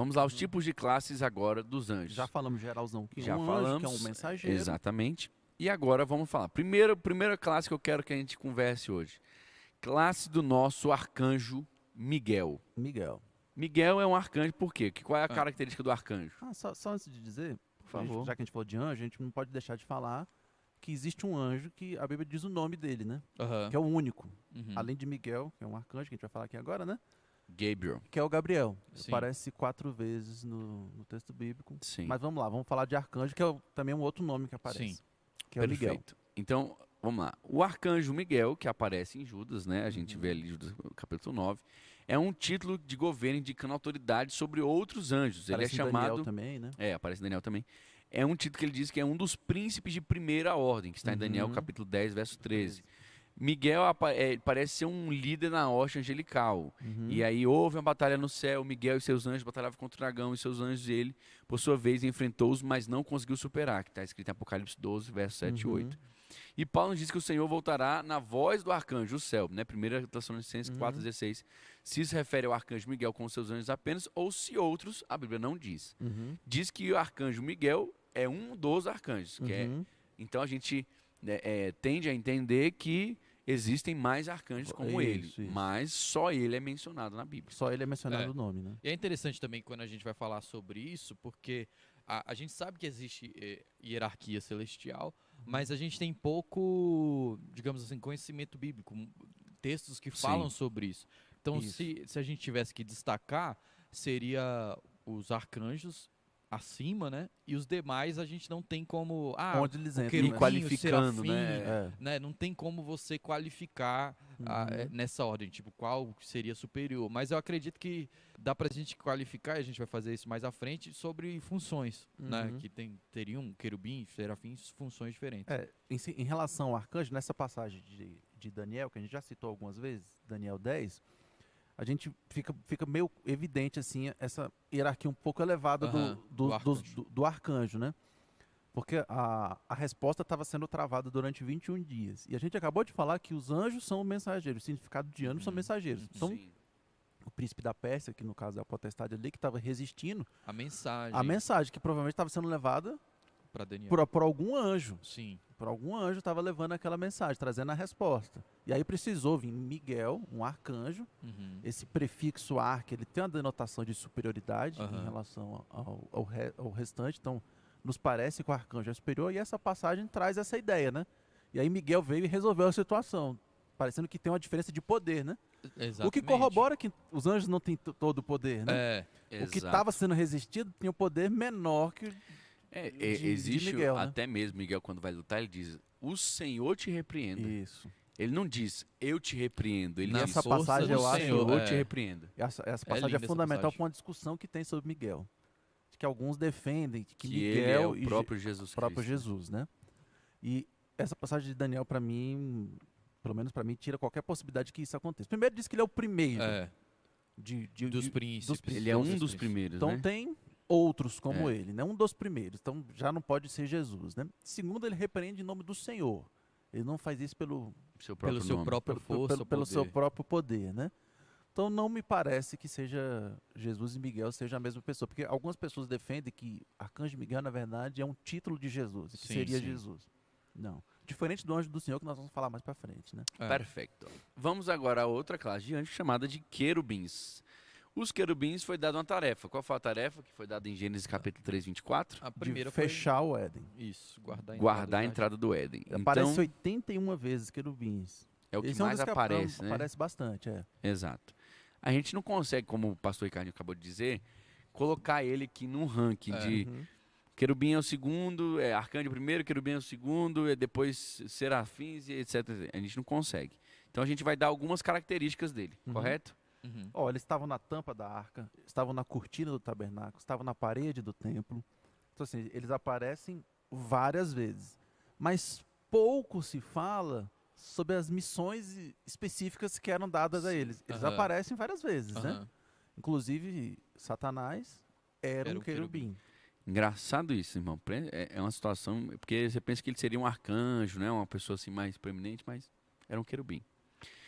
Vamos lá, os tipos de classes agora dos anjos. Já falamos geralzão que Já um falamos, anjo, que é um mensageiro. Exatamente. E agora vamos falar. Primeira classe que eu quero que a gente converse hoje. Classe do nosso arcanjo Miguel. Miguel. Miguel é um arcanjo por quê? Qual é a característica do arcanjo? Só antes de dizer, Por favor. já que a gente falou de anjo, a gente não pode deixar de falar que existe um anjo que a Bíblia diz o nome dele, né? Que é o único. Além de Miguel, que é um arcanjo, que a gente vai falar aqui agora, né? Gabriel. Que é o Gabriel. Sim. Aparece 4 vezes no texto bíblico. Sim. Mas vamos lá, vamos falar de arcanjo, que é também um outro nome que aparece. Sim. Que é o Miguel. Perfeito. Então, vamos lá. O arcanjo Miguel, que aparece em Judas, né? A gente vê ali Judas capítulo 9, é um título de governo indicando autoridade sobre outros anjos. Aparece Ele é em Daniel chamado... também, né? aparece em Daniel também. É um título que ele diz que é um dos príncipes de primeira ordem, que está em Daniel capítulo 10, verso 13. Miguel parece ser um líder na hoste angelical. E aí houve uma batalha no céu, Miguel e seus anjos batalhavam contra o dragão e seus anjos ele, por sua vez, enfrentou-os, mas não conseguiu superar, que está escrito em Apocalipse 12, verso 7 e 8. E Paulo nos diz que o Senhor voltará na voz do arcanjo, o céu, né? 1 Tessalonicenses 4,16. Se isso refere ao arcanjo Miguel com os seus anjos apenas, ou se outros, a Bíblia não diz. Diz que o arcanjo Miguel é um dos arcanjos. Então a gente tende a entender que existem mais arcanjos como ele, mas só ele é mencionado na Bíblia. Só ele é mencionado o nome, né? E é interessante também quando a gente vai falar sobre isso, porque a gente sabe que existe hierarquia celestial, mas a gente tem pouco, digamos assim, conhecimento bíblico, textos que falam sobre isso. Então, se a gente tivesse que destacar, seria os arcanjos acima, né? E os demais a gente não tem como... Onde eles entram, querubim, né? Qualificando, o serafim, né? Não tem como você qualificar nessa ordem, tipo, qual seria superior. Mas eu acredito que dá pra gente qualificar, e a gente vai fazer isso mais à frente, sobre funções, né? Que teriam querubim, serafins, funções diferentes. Em relação ao arcanjo, nessa passagem de Daniel, que a gente já citou algumas vezes, Daniel 10, a gente fica meio evidente assim essa hierarquia um pouco elevada do arcanjo, né? Porque a resposta estava sendo travada durante 21 dias. E a gente acabou de falar que os anjos são mensageiros, o significado de anjos são mensageiros. Então, o príncipe da Pérsia, que no caso é a potestade ali, que estava resistindo A mensagem que provavelmente estava sendo levada para Daniel. por algum anjo. Sim. Por algum anjo estava levando aquela mensagem, trazendo a resposta. E aí precisou vir Miguel, um arcanjo. Esse prefixo ar, que ele tem uma denotação de superioridade em relação ao restante. Então, nos parece que o arcanjo é superior. E essa passagem traz essa ideia, né? E aí Miguel veio e resolveu a situação. Parecendo que tem uma diferença de poder, né? Exatamente. O que corrobora que os anjos não têm todo o poder, né? O que estava sendo resistido tinha um poder menor que existe Miguel, né? até mesmo Miguel, quando vai lutar, ele diz: o Senhor te repreenda. Isso. Ele não diz eu te repreendo, ele Nessa diz passagem eu acho Senhor te repreenda. Essa passagem linda é fundamental essa para uma discussão que tem sobre Miguel. Que alguns defendem que ele Miguel é o próprio Jesus próprio Cristo. Jesus, né? E essa passagem de Daniel, para mim, pelo menos para mim, tira qualquer possibilidade que isso aconteça. Primeiro diz que ele é o primeiro dos príncipes. Ele é um dos primeiros, Então né? tem outros como ele, né? Um dos primeiros. Então já não pode ser Jesus, né? Segundo, ele repreende em nome do Senhor. Ele não faz isso pelo seu próprio seu próprio poder, né? Então não me parece que seja Jesus e Miguel seja a mesma pessoa, porque algumas pessoas defendem que Arcanjo Miguel, na verdade, é um título de Jesus, que seria Jesus. Não. Diferente do anjo do Senhor, que nós vamos falar mais para frente, né? Perfeito. Vamos agora a outra classe de anjos chamada de querubins. Os querubins foi dada uma tarefa. Qual foi a tarefa que foi dada em Gênesis capítulo 3, 24? A primeira de fechar o Éden. Isso, guardar a entrada do Éden. Aparece Então, 81 vezes querubins. é o que Esse é um mais dos aparece, né? Aparece bastante, Exato. A gente não consegue, como o pastor Ricardo acabou de dizer, colocar ele aqui num ranking de querubim é o segundo, arcanjo primeiro, querubim é o segundo, depois serafins, etc. A gente não consegue. Então a gente vai dar algumas características dele, correto? Eles estavam na tampa da arca, estavam na cortina do tabernáculo, estavam na parede do templo. Então assim, eles aparecem várias vezes. Mas pouco se fala sobre as missões específicas que eram dadas a eles. Eles aparecem várias vezes, né? Inclusive, Satanás era um querubim. Engraçado isso, irmão. É uma situação... Porque você pensa que ele seria um arcanjo, né? Uma pessoa assim mais proeminente, mas era um querubim.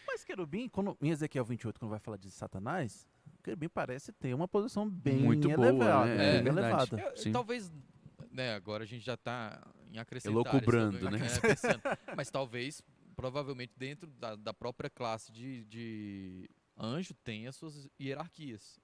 Mas querubim, em Ezequiel 28, quando vai falar de Satanás, querubim parece ter uma posição bem Muito boa, elevada. né? Bem É verdade. elevada. Sim. Talvez, né, agora a gente já está em acrescentar. Elocubrando, né? Pensando. Mas talvez, provavelmente, dentro da própria classe de anjo tenha suas hierarquias.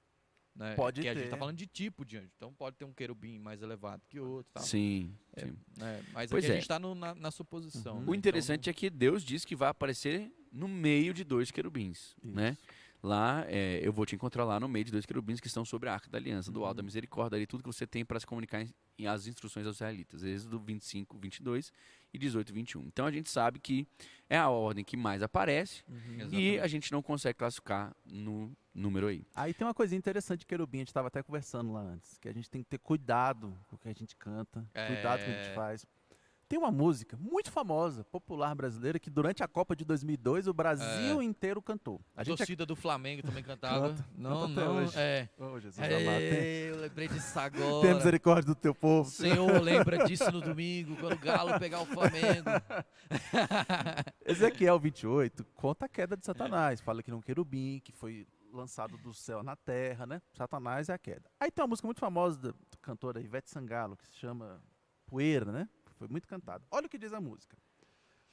Né? Pode que a ter. gente está falando de tipo de anjo. Então pode ter um querubim mais elevado que outro. Tal. Sim, sim. Né? Mas Pois aqui a é. gente está na suposição. Uhum. Né? O interessante é que Deus diz que vai aparecer no meio de 2 querubins, né? Isso. Lá, eu vou te encontrar lá no meio de 2 querubins que estão sobre a Arca da Aliança, do alto da Uhum. misericórdia, ali tudo que você tem para se comunicar em as instruções aos israelitas. Êxodo 25, 22 e 18, 21. Então a gente sabe que é a ordem que mais aparece Uhum. e Exatamente. a gente não consegue classificar no número aí. Aí tem uma coisinha interessante de querubim, a gente estava até conversando lá antes, que a gente tem que ter cuidado com o que a gente canta, cuidado com o que a gente faz. Tem uma música muito famosa, popular brasileira, que durante a Copa de 2002 o Brasil inteiro cantou. A torcida do Flamengo também cantava. Canta, não, canta até não. hoje. É. Oh, Jesus amado, Eu lembrei disso agora. tem misericórdia do teu povo. Senhor, lembra disso no domingo, quando o Galo pegar o Flamengo. Ezequiel 28 conta a queda de Satanás, fala que era um querubim, que foi lançado do céu na terra, né? Satanás é a queda. Aí tem uma música muito famosa da cantora Ivete Sangalo, que se chama Poeira, né? Foi muito cantada. Olha o que diz a música.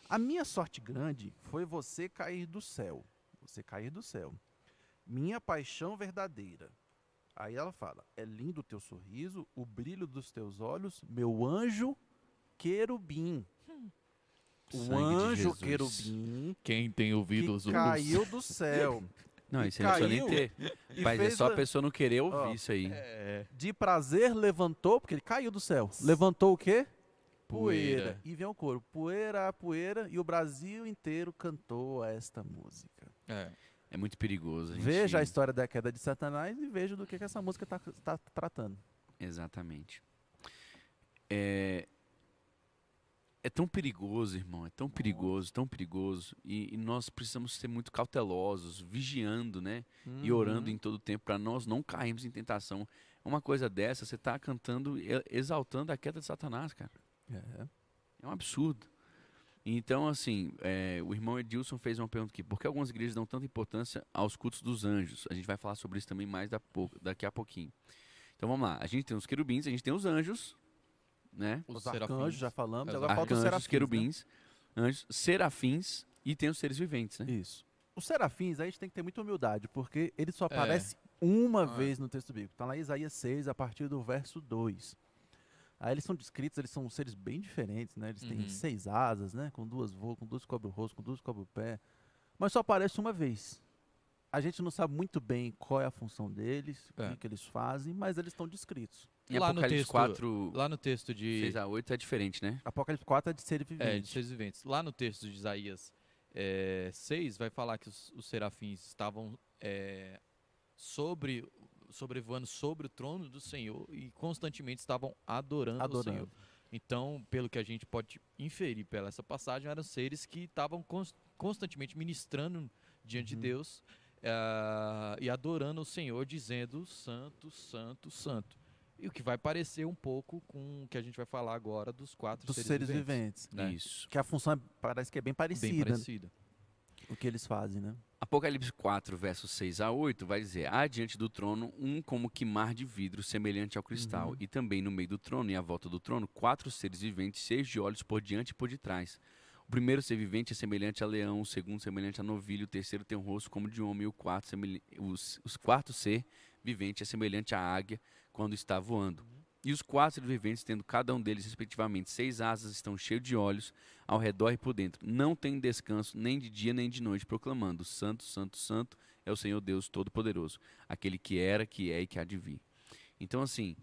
A minha sorte grande foi você cair do céu. Você cair do céu. Minha paixão verdadeira. Aí ela fala, é lindo o teu sorriso, o brilho dos teus olhos, meu anjo querubim. O Sangue de anjo Jesus. querubim Quem tem ouvidos que caiu do céu. Não, E isso aí não precisa nem caiu ter. e Mas é fez só a a- pessoa não querer ouvir Ó, isso aí. De prazer levantou, porque ele caiu do céu. Levantou o quê? Poeira. E vem o coro. Poeira, poeira. E o Brasil inteiro cantou esta música. É muito perigoso. A gente... Veja a história da queda de Satanás e veja do que essa música está tratando. Exatamente. É tão perigoso, irmão. É tão perigoso, tão perigoso. E nós precisamos ser muito cautelosos, vigiando, né? E orando em todo o tempo para nós não cairmos em tentação. Uma coisa dessa, você está cantando, exaltando a queda de Satanás, cara. É. É um absurdo. Então, assim, o irmão Edilson fez uma pergunta aqui. Por que algumas igrejas dão tanta importância aos cultos dos anjos? A gente vai falar sobre isso também mais daqui a pouquinho. Então, vamos lá. A gente tem os querubins, a gente tem os anjos, né? Os serafins. arcanjos, já falamos. Exato. Agora falta os Arcanjos, serafins. querubins, anjos, serafins e tem os seres viventes, né? Né? Isso. Os serafins, aí a gente tem que ter muita humildade, porque ele só aparece uma vez no texto bíblico. Está lá em Isaías 6, a partir do verso 2. Aí eles são descritos, eles são seres bem diferentes, né? Eles têm 6 asas, né? Com 2 voam, com 2 cobrem o rosto, com 2 cobrem o pé. Mas só aparece uma vez. A gente não sabe muito bem qual é a função deles, o que eles fazem, mas eles estão descritos. Em Lá no Apocalipse texto- 4, Lá no texto de 6 a 8 é diferente, né? Apocalipse 4 é de seres de viventes. seres viventes. Lá no texto de Isaías 6, vai falar que os serafins estavam sobrevoando sobre o trono do Senhor e constantemente estavam adorando o Senhor. Então, pelo que a gente pode inferir pela essa passagem, eram seres que estavam constantemente ministrando diante de Deus e adorando o Senhor, dizendo santo, santo, santo. E o que vai parecer um pouco com o que a gente vai falar agora dos 4 Dos seres seres viventes. viventes. Né? Isso. Que a função parece que é bem parecida, Bem parecida. o que eles fazem, né? Apocalipse 4, versos 6 a 8, vai dizer: há diante do trono um como que mar de vidro semelhante ao cristal, e também no meio do trono e à volta do trono 4 seres viventes, cheios de olhos por diante e por detrás. O primeiro ser vivente é semelhante a leão, o segundo semelhante a novilho, o terceiro tem um rosto como de homem, e o quarto ser vivente é semelhante à águia quando está voando. E os 4 seres viventes, tendo cada um deles, respectivamente, 6 asas, estão cheios de olhos ao redor e por dentro. Não tem descanso, nem de dia nem de noite, proclamando: Santo, Santo, Santo é o Senhor Deus Todo-Poderoso, aquele que era, que é e que há de vir. Então, assim,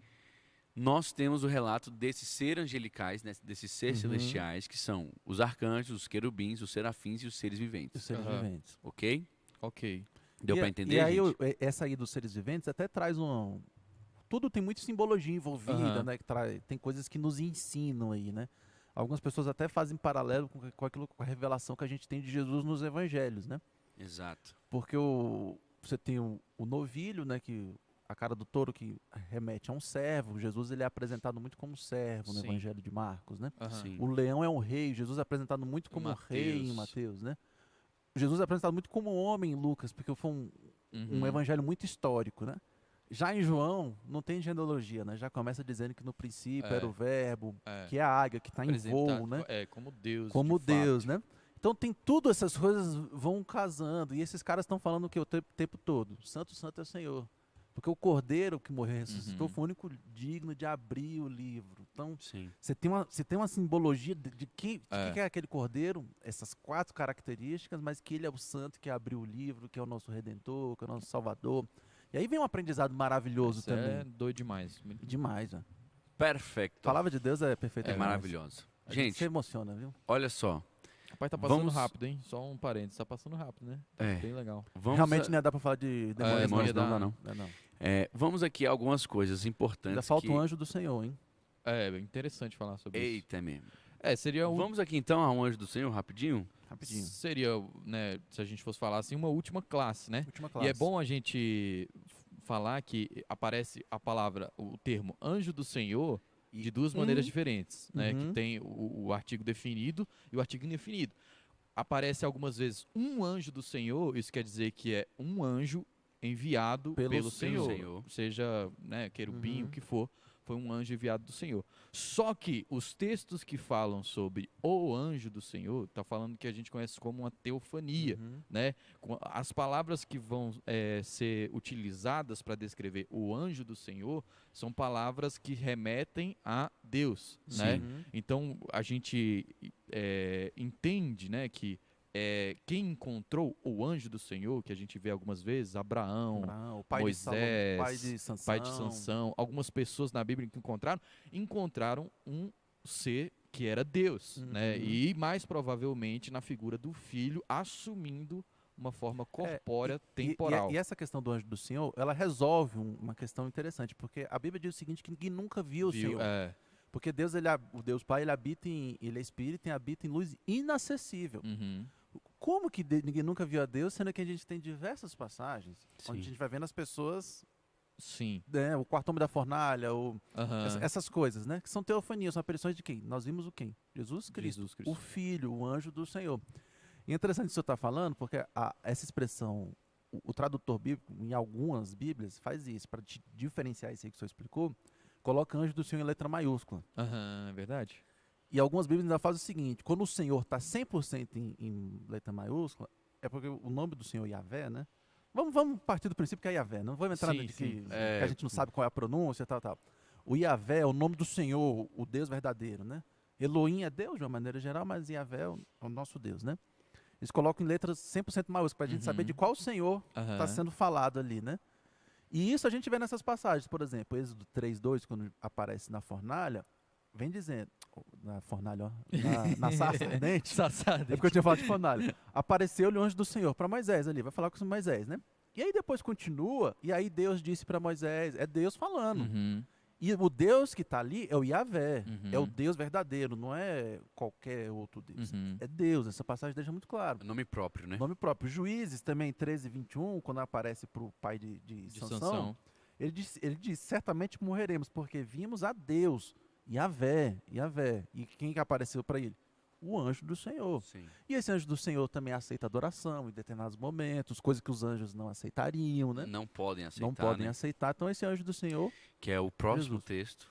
nós temos o relato desses seres angelicais, né, desses seres celestiais, que são os arcanjos, os querubins, os serafins e os seres viventes. Os seres Aham. viventes. Ok? Ok. Deu E para a- entender, E aí, gente? essa aí dos seres viventes até traz um... Tudo tem muita simbologia envolvida, Aham. né? Que tem coisas que nos ensinam aí, né? Algumas pessoas até fazem paralelo com a revelação que a gente tem de Jesus nos evangelhos, né? Exato. Porque você tem o novilho, né? Que a cara do touro que remete a um servo. Jesus ele é apresentado muito como servo no Sim. evangelho de Marcos, né? Aham. Sim. O leão é um rei. Jesus é apresentado muito como rei em Mateus. Mateus, né? Jesus é apresentado muito como homem em Lucas, porque foi um evangelho muito histórico, né? Já em João, não tem genealogia, né? Já começa dizendo que no princípio era o verbo, que é a águia, que está em voo, né? Como Deus. Como Deus, né? Então tem tudo, essas coisas vão casando. E esses caras estão falando o que o tempo todo? Santo, santo é o Senhor. Porque o Cordeiro que morreu e ressuscitou foi o único digno de abrir o livro. Então, você tem uma simbologia de que é aquele Cordeiro, essas 4 características, mas que ele é o santo que abriu o livro, que é o nosso Redentor, que é o nosso Salvador. E aí vem um aprendizado maravilhoso também. É doido demais. Demais, ó. Perfeito. A palavra de Deus é perfeita. É maravilhosa. Gente, se emociona, viu? Olha só. Rapaz, tá passando rápido, hein? Só um parênteses, tá passando rápido, né? Bem legal. Realmente não ia dar pra falar de demônios, não. Vamos aqui a algumas coisas importantes. Ainda falta um anjo do Senhor, hein? É interessante falar sobre isso. Eita mesmo. Seria Vamos aqui então a um anjo do Senhor, rapidinho? Seria, né, se a gente fosse falar assim, uma última classe, né? Última classe. E é bom a gente falar que aparece a palavra, o termo anjo do Senhor de 2 maneiras diferentes, né? Que tem o artigo definido e o artigo indefinido. Aparece algumas vezes um anjo do Senhor, isso quer dizer que é um anjo enviado pelo Senhor. Seja, né, querubim, o que for. Foi um anjo enviado do Senhor. Só que os textos que falam sobre o anjo do Senhor, está falando que a gente conhece como uma teofania, né? As palavras que vão ser utilizadas para descrever o anjo do Senhor são palavras que remetem a Deus, né? Então, a gente entende, né, que quem encontrou o anjo do Senhor, que a gente vê algumas vezes, Abraão, o pai Moisés, pai de Sansão, algumas pessoas na Bíblia que encontraram um ser que era Deus, né? E mais provavelmente na figura do Filho assumindo uma forma corpórea, temporal. E essa questão do anjo do Senhor, ela resolve uma questão interessante, porque a Bíblia diz o seguinte, que ninguém nunca viu o Senhor. Porque Deus, o Deus Pai, ele é espírito e habita em luz inacessível. Como que ninguém nunca viu a Deus, sendo que a gente tem diversas passagens onde a gente vai vendo as pessoas, né, o quarto homem da fornalha, essas coisas, né, que são teofanias, são aparições de quem? Nós vimos o quem? Jesus Cristo, o Filho, o anjo do Senhor. E é interessante isso que você está falando, porque essa expressão, o tradutor bíblico, em algumas Bíblias, faz isso, para diferenciar isso aí que o senhor explicou, coloca anjo do Senhor em letra maiúscula. É verdade. E algumas Bíblias ainda fazem o seguinte, quando o Senhor está 100% em letra maiúscula, é porque o nome do Senhor Yahvé, né? Vamos partir do princípio que é Yahvé, não vamos entrar que a gente não sabe qual é a pronúncia, tal. O Yahvé é o nome do Senhor, o Deus verdadeiro, né? Elohim é Deus de uma maneira geral, mas Yahvé é o nosso Deus, né? Eles colocam em letras 100% maiúsculas, para a gente saber de qual Senhor está sendo falado ali, né? E isso a gente vê nessas passagens, por exemplo, Êxodo 3:2, quando aparece na fornalha, vem dizendo, na fornalha, ó, na sarça ardente, é porque eu tinha falado de fornalha, apareceu-lhe o anjo do Senhor para Moisés ali, vai falar com Moisés, né? E aí depois continua, e aí Deus disse para Moisés, é Deus falando. E o Deus que está ali é o Yahvé, é o Deus verdadeiro, não é qualquer outro Deus. É Deus, essa passagem deixa muito claro. É nome próprio, né? Nome próprio. Juízes também, 13:21, quando aparece para o pai de Sansão, ele diz, certamente morreremos, porque vimos a Deus, Yahvé. E quem que apareceu para ele? O anjo do Senhor. E esse anjo do Senhor também aceita adoração em determinados momentos, coisas que os anjos não aceitariam, né? Não podem aceitar. Não podem aceitar. Então esse anjo do Senhor, que é o próximo texto.